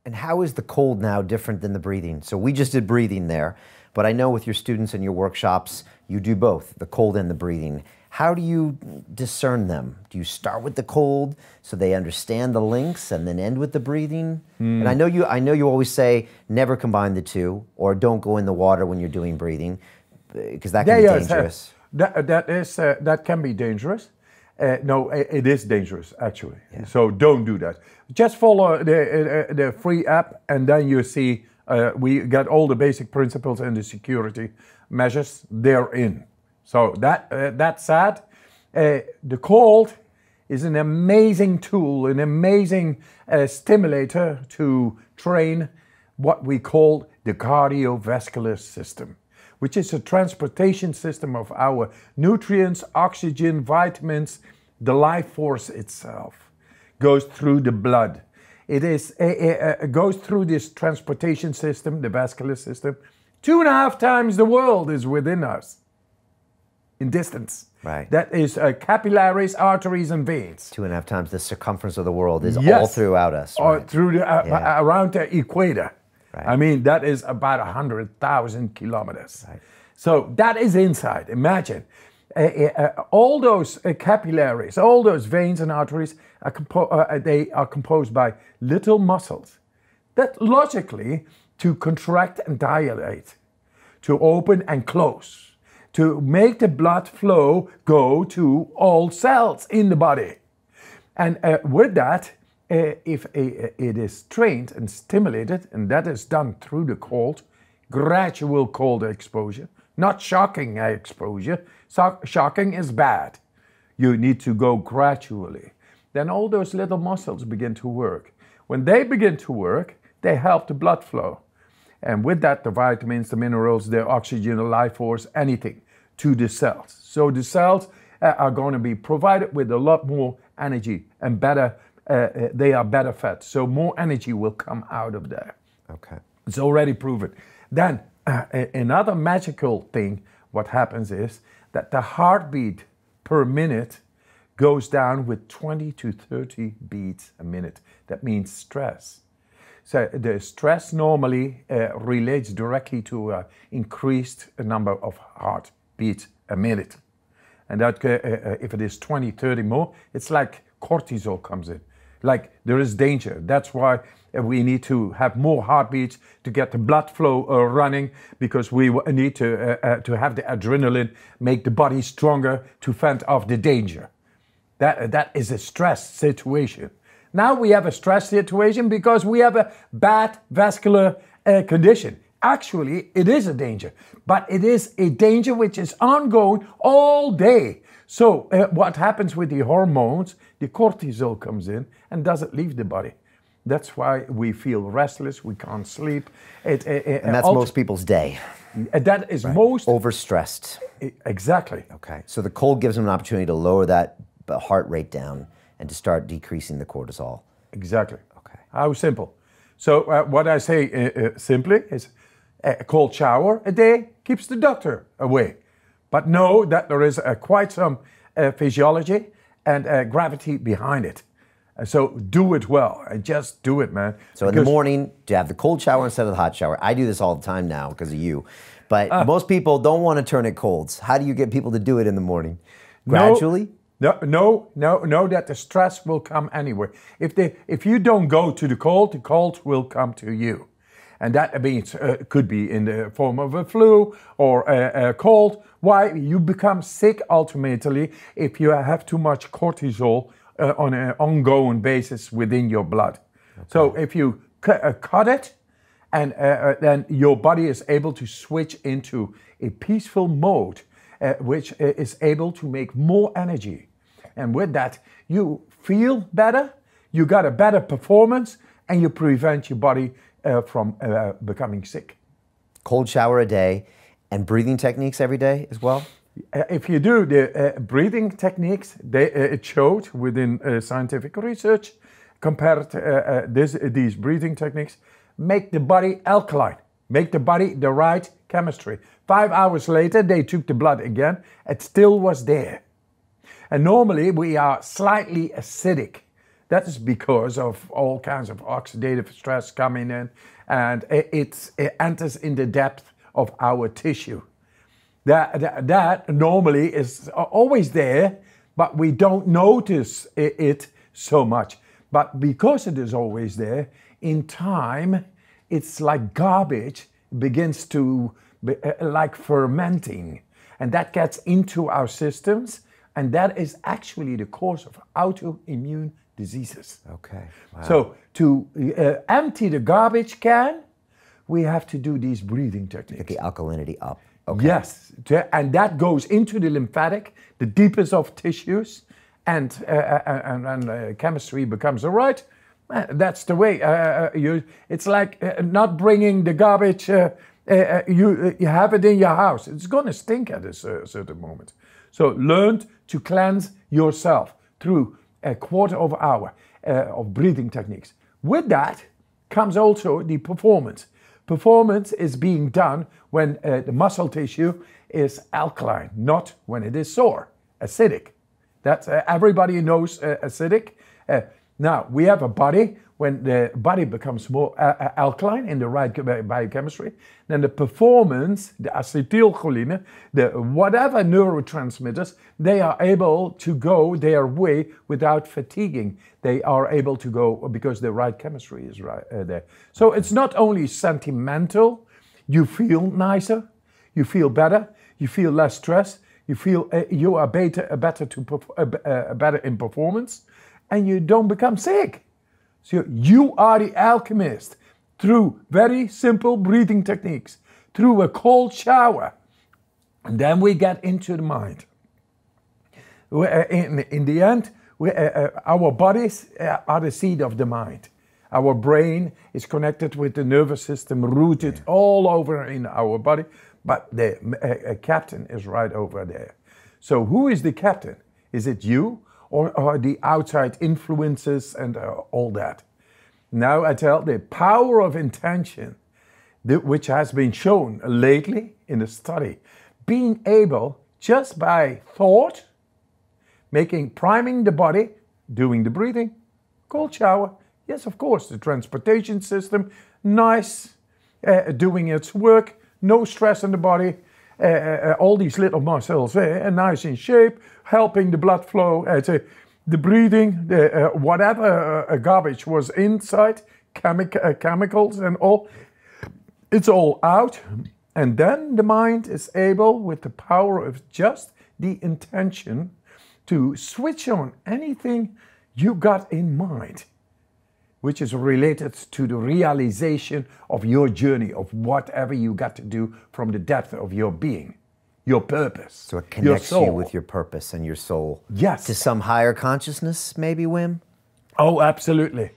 And how is the cold now different than the breathing? So we just did breathing there, but I know with your students and your workshops, you do both, the cold and the breathing. How do you discern them? Do you start with the cold so they understand the links and then end with the breathing? And I know you always say never combine the two, or don't go in the water when you're doing breathing, because that can be dangerous. That can be dangerous. No, it is dangerous actually. Yeah. So don't do that. Just follow the free app, and then you see we got all the basic principles and the security measures therein. So that said, the cold is an amazing tool, an amazing stimulator to train what we call the cardiovascular system, which is a transportation system of our nutrients, oxygen, vitamins. The life force itself goes through the blood. It goes through this transportation system, the vascular system. 2.5 times the world is within us in distance. Right. That is capillaries, arteries, and veins. 2.5 times the circumference of the world is all throughout us. Or right? through around the equator. Right. I mean, that is about 100,000 kilometers. Right. So that is inside. Imagine all those capillaries, all those veins and arteries they are composed by little muscles that logically to contract and dilate, to open and close, to make the blood flow go to all cells in the body. And with that, if it is trained and stimulated, and that is done through the cold, gradual cold exposure, not shocking exposure. Shocking is bad. You need to go gradually. Then all those little muscles begin to work. When they begin to work, they help the blood flow. And with that, the vitamins, the minerals, the oxygen, the life force, anything to the cells. So the cells are going to be provided with a lot more energy and better. They are better fed. So more energy will come out of there. Okay. It's already proven. Then another magical thing, what happens is that the heartbeat per minute goes down with 20 to 30 beats a minute. That means stress. So the stress normally relates directly to increased number of heartbeats a minute. And that if it is 20, 30 more, it's like cortisol comes in. Like there is danger. That's why we need to have more heartbeats to get the blood flow running, because we need to have the adrenaline, make the body stronger to fend off the danger. That is a stress situation. Now we have a stress situation because we have a bad vascular condition. Actually, it is a danger, but it is a danger which is ongoing all day. So what happens with the hormones, the cortisol comes in and doesn't leave the body. That's why we feel restless, we can't sleep. And that's most people's day. That is most... Overstressed. Exactly. Okay, so the cold gives them an opportunity to lower that heart rate down and to start decreasing the cortisol. Exactly. Okay. How simple. So what I say simply is a cold shower a day keeps the doctor away. But know that there is quite some physiology and gravity behind it. So do it well, and just do it, man. So in the morning, to have the cold shower instead of the hot shower. I do this all the time now because of you. But most people don't want to turn it colds. How do you get people to do it in the morning? Gradually? No, that the stress will come anyway. If you don't go to the cold will come to you. And that means it could be in the form of a flu or a cold. Why? You become sick ultimately if you have too much cortisol on an ongoing basis within your blood. Okay. So if you cut it, and then your body is able to switch into a peaceful mode, which is able to make more energy. And with that, you feel better, you got a better performance, and you prevent your body from becoming sick. Cold shower a day and breathing techniques every day as well? If you do the breathing techniques, it showed within scientific research, compared these breathing techniques, make the body alkaline, make the body the right chemistry. 5 hours later, they took the blood again, it still was there. And normally we are slightly acidic. That is because of all kinds of oxidative stress coming in, and it enters in the depth of our tissue. That normally is always there, but we don't notice it so much. But because it is always there, in time, it's like garbage begins to be like fermenting, and that gets into our systems, and that is actually the cause of autoimmune diseases. Okay. Wow. So to empty the garbage can, we have to do these breathing techniques. Get the alkalinity up. Okay. Yes, and that goes into the lymphatic, the deepest of tissues, and chemistry becomes all right. That's the way. It's like not bringing the garbage. You have it in your house. It's going to stink at a certain moment. So learn to cleanse yourself through a quarter of an hour of breathing techniques. With that comes also the performance. Performance is being done when the muscle tissue is alkaline, not when it is sore, acidic. That's everybody knows acidic. Now we have a body. When the body becomes more alkaline in the right biochemistry, then the performance, the acetylcholine, the whatever neurotransmitters, they are able to go their way without fatiguing. They are able to go because the right chemistry is right there. So it's not only sentimental. You feel nicer, you feel better, you feel less stress, you feel you are better in performance, and you don't become sick. So you are the alchemist through very simple breathing techniques, through a cold shower. And then we get into the mind. In the end, our bodies are the seat of the mind. Our brain is connected with the nervous system, rooted all over in our body, but the captain is right over there. So who is the captain? Is it you? Or the outside influences and all that. Now I tell the power of intention, which has been shown lately in the study, being able just by thought, priming the body, doing the breathing, cold shower, yes of course, the transportation system, nice, doing its work, no stress in the body, all these little muscles nice in shape, helping the blood flow, the breathing, whatever garbage was inside, chemicals and all, it's all out. And then the mind is able, with the power of just the intention, to switch on anything you got in mind, which is related to the realization of your journey, of whatever you got to do from the depth of your being, your purpose. So it connects you with your purpose and your soul. Yes. To some higher consciousness, maybe, Wim? Oh, absolutely.